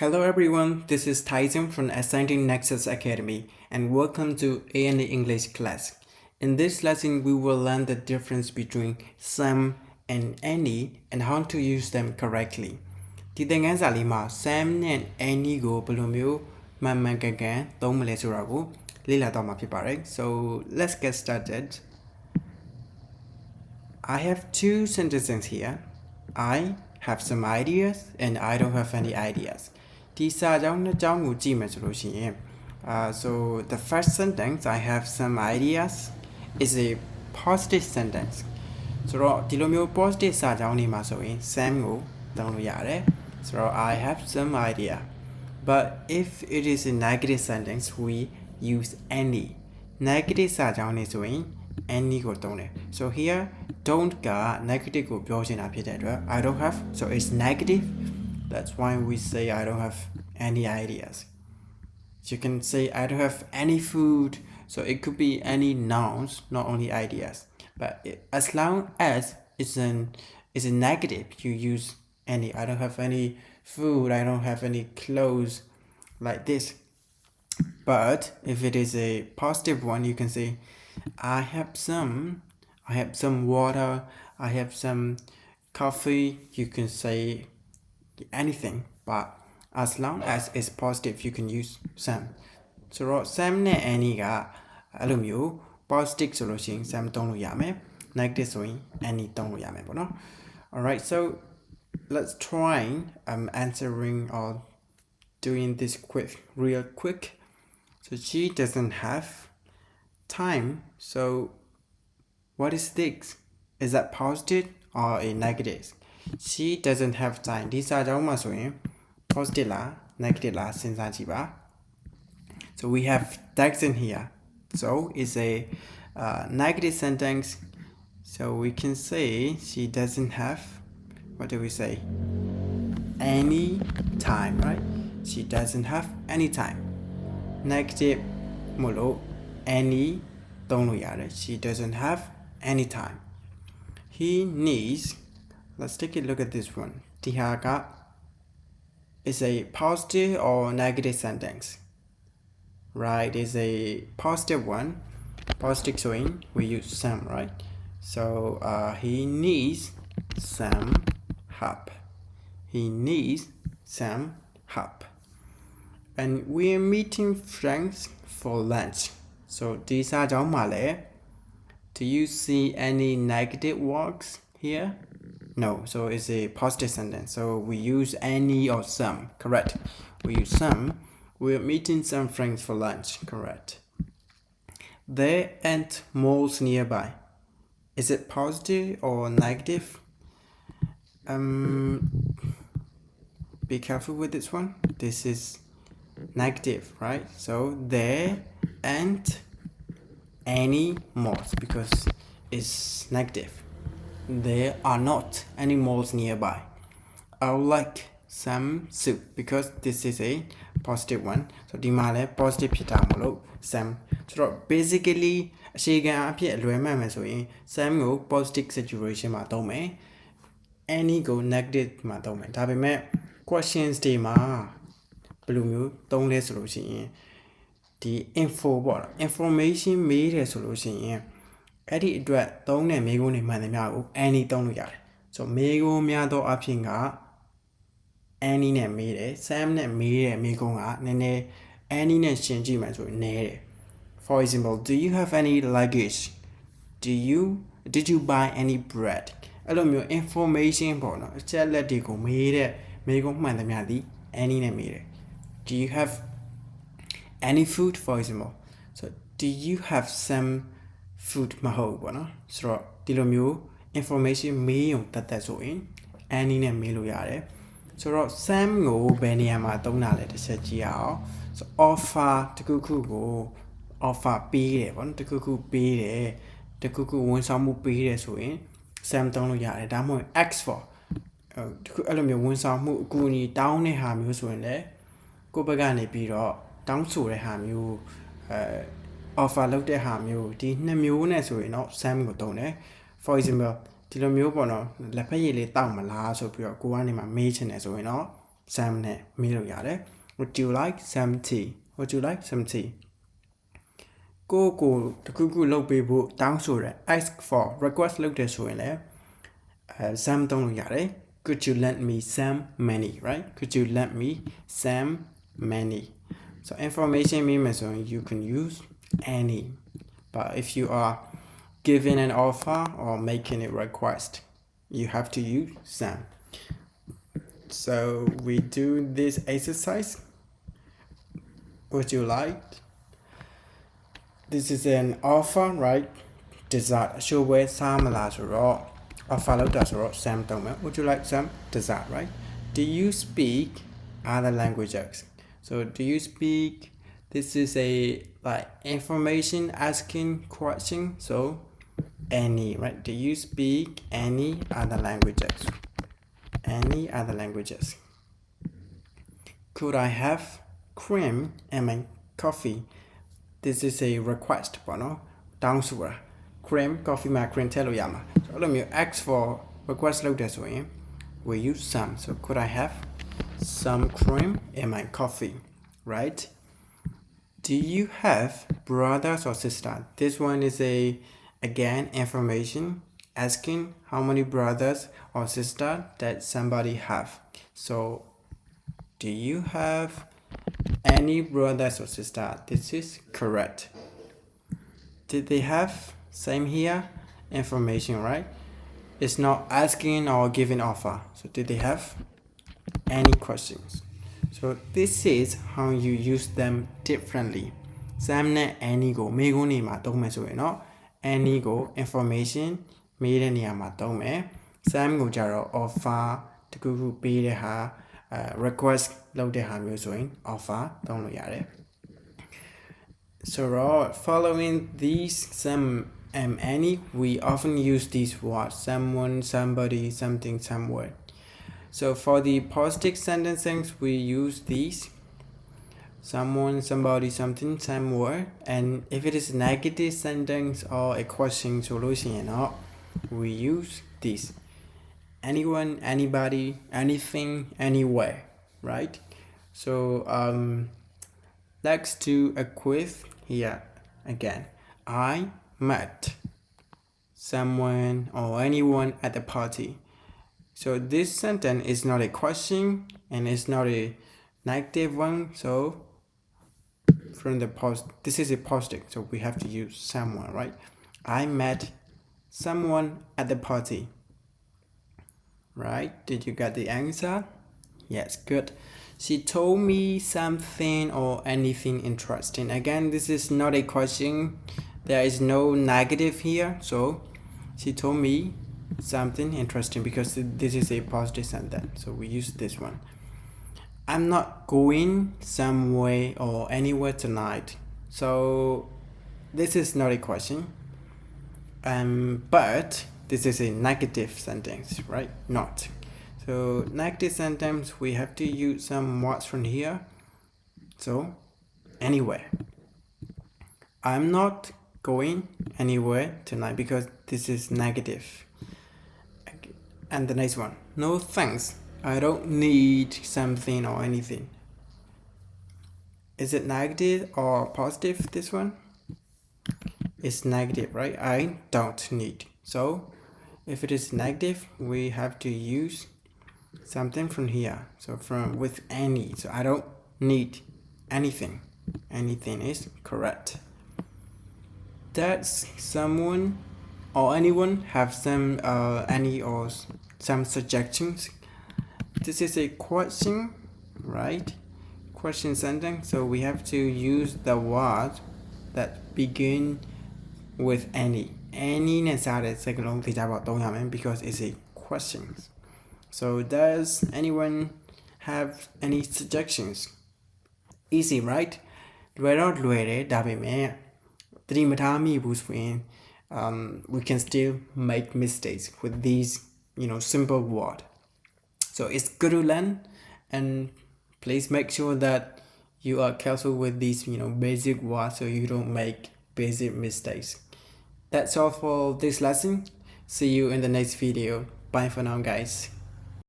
Hello everyone, this is Tyson from Ascending Nexus Academy and welcome to A&E English class. In this lesson, we will learn the difference between some and any and how to use them correctly. ဒီသင်ခန်းစာလေးမှာ Sam နဲ့ Any ကိုဘယ်လိုမျိုးမှန်မှန်ကန်ကန်သုံးမလဲဆိုတာကိုလေ့လာတော့မှာဖြစ်ပါတယ် So let's get started. I have two sentences here. I have some ideas and I don't have any ideas. ဒီစာကြောင်းနှစ်ကြောင်းကိုကြည့်မယ်ဆိုလို့ရှိရင် so the first sentence I have some ideas is a positive sentence. ဆိုတော့ဒီလိုမျိုး positive စာကြောင်းတွေမှာဆိုရင် Sam ကိုသုံးလို့ရတယ် So I have some idea. But if it is a negative sentence, we use any. Negative စာကြောင်းတွေဆိုရင် any ကိုသုံးတယ် So here don't က negative ကိုပြောချင်တာဖြစ်တဲ့အတွက် I don't have, so it's negative. That's why we say I don't have any ideas. You can say I don't have any food. So it could be any nouns, not only ideas. But as long as it's a negative, you use any. I don't have any food. I don't have any clothes, like this. But if it is a positive one, you can say I have some water. I have some coffee. You can say anything, but as long as it's positive, you can use some. So some နဲ့ any ကအဲ့လိုမျိုး positive ဆိုလို့ရှိရင် some သုံးလို့ရမယ် negative ဆိုရင် any သုံးလို့ရမယ်ပေါ့နော် Alright, so let's try answering or doing this real quick. So she doesn't have time. So what is this? Is that positive or a negative? She doesn't have time. ဒီစာကြောင်းမှာဆိုရင် positive လား negative လားစဉ်းစားကြည့်ပါ So we have doesn't here. So it's a negative sentence. So we can say she doesn't have, what do we say? Any time, right? She doesn't have any time. Negative မလို့ any သုံးလို့ရတယ် She doesn't have any time. He needs, let's take a look at this one. ဒီဟာက is a positive or negative sentence? Right, is a positive one. Positive showing, we use some, right? So he needs some help. He needs some help. And we're meeting friends for lunch. So these are down male. Do you see any negative words here? No, so it's a positive sentence. So we use any or some, correct? We use some. We're meeting some friends for lunch, correct? There aren't malls nearby. Is it positive or negative? Be careful with this one. This is negative, right? So there aren't any malls because it's negative. There are not any malls nearby. I would like some soup because this is a positive one. So ဒီမှာလည်း positive ဖြစ်တာမလို့ some ဆိုတော့ basically အခြေခံအဖြစ်အလွယ်မှတ်မယ်ဆိုရင် some ကို positive situation မှာသုံးမယ် any ကို negative မှာသုံးမယ်ဒါပေမဲ့ questions တွေမှာဘယ်လိုမျိုးသုံးလဲဆိုလို့ရှိရင်ဒီ info ပေါ့ information မေးတယ်ဆိုလို့ရှိရင်အဲ့ဒီအတွက်သုံးတဲ့မေးခွန်းတွေမှန်သမျှကို any သုံးလို့ရတယ်ဆိုမေးခွန်းများသောအဖြစ်က any နဲ့မေးတယ် Sam နဲ့မေးတဲ့မေးခွန်းကနည်းနည်း any နဲ့ရှင်းကြည့်မှဆိုရင်နည်းတယ် For example, do you have any luggage? Did you buy any bread? အဲ့လိုမျိုး information ပေါ့နော်အချက်လက်တွေကိုမေးတဲ့မေးခွန်းမှန်သမျှသည် any နဲ့မေးတယ် Do you have any food, for example? So do you have some food မဟုတ်ပေါ့နော်ဆိုတော့ဒီလိုမျိုး information မေးရုံတတ်ဆိုရင် any နဲ့မေးလို့ရတယ်ဆိုတော့ Sam ကိုဘယ်နေရာမှာသုံးတာလဲတစ်ချက်ကြည့်အောင် so offer တခုခုကို offer ပေးတယ်ပေါ့နော်တခုခုပေးတယ်တခုခုဝန်ဆောင်မှုပေးတယ်ဆိုရင် Sam သုံးလို့ရတယ်ဒါမှမဟုတ် ask for တခုအဲ့လိုမျိုးဝန်ဆောင်မှုအကူအညီတောင်းတဲ့ဟာမျိုးဆိုရင်လည်းကိုယ့်ဘက်ကနေပြီးတော့တောင်းဆိုတဲ့ဟာမျိုးoffer လုပ်တဲ့ဟာမျိုးဒီနှစ်မျိုးနဲ့ဆိုရင်တော့ Sam ကိုသုံးတယ် For example ဒီလိုမျိုးပေါ့နော်လက်ဖက်ရည်လေးတောက်မလားဆိုပြီးတော့ကိုကနေမှမေးချင်တယ်ဆိုရင်တော့ Sam နဲ့မေးလို့ရတယ် Would you like some tea? Would you like some tea? ကိုတခုလုပ်ပေးဖို့တောင်းဆိုတယ် ask for request လုပ်တယ်ဆိုရင်လည်းsome သုံးလို့ရတယ် Could you lend me some money, right? Could you lend me some money? So information means you can use any, but if you are giving an offer or making a request, you have to use some. So we do this exercise. Would you like? This is an offer, right? Dessert. Show where some offer some. Would you like some dessert, right? Do you speak other languages? So do you speak? This is a like information asking question. So any, right? Do you speak any other languages? Any other languages? Could I have cream in my coffee? This is a request, down sura. Cream, coffee, my cream, tell yama. So let me ask for request load this way. We use some. So could I have some cream in my coffee? Right? Do you have brothers or sisters? This one is again information asking how many brothers or sisters that somebody have. So do you have any brothers or sisters? This is correct. Did they have? Same here, information, right? It's not asking or giving offer. So did they have any questions? So this is how you use them differently. Some ne any go me go ni ma tong me so no any go information me de niya ma tong me. Some go jaro offer to go pay de ha request လုပ်တဲ့ဟာမျိုးဆိုရင် offer သုံးလို့ရတယ် So following these some and any, we often use these words: someone, somebody, something, somewhere. So for the positive sentences, we use these: someone, somebody, something, somewhere. And if it is a negative sentence or a question solution, we use these: anyone, anybody, anything, anywhere, right? So let's do a quiz here again. I met someone or anyone at the party. So this sentence is not a question and it's not a negative one. So from the this is a positive, so we have to use someone, right? I met someone at the party. Right? Did you get the answer? Yes, good. She told me something or anything interesting. Again, this is not a question. There is no negative here. So she told me something interesting because this is a positive sentence. So we use this one. I'm not going somewhere or anywhere tonight. So this is not a question. But this is a negative sentence, right? Not. So negative sentence, we have to use some words from here. So anywhere. I'm not going anywhere tonight because this is negative. And the next one: no thanks, I don't need something or anything. Is it negative or positive, this one? It's negative, right? I don't need. So if it is negative, we have to use something from here. So from with any. So I don't need anything. Anything is correct. Does someone or anyone have some any or some suggestions? This is a question, right? Question sentence. So we have to use the word that begin with any. Any necessary second because it's a question. So does anyone have any suggestions? Easy, right? We can still make mistakes with these, simple words. So it's good to learn, and please make sure that you are careful with these, basic words so you don't make basic mistakes. That's all for this lesson. See you in the next video. Bye for now, guys.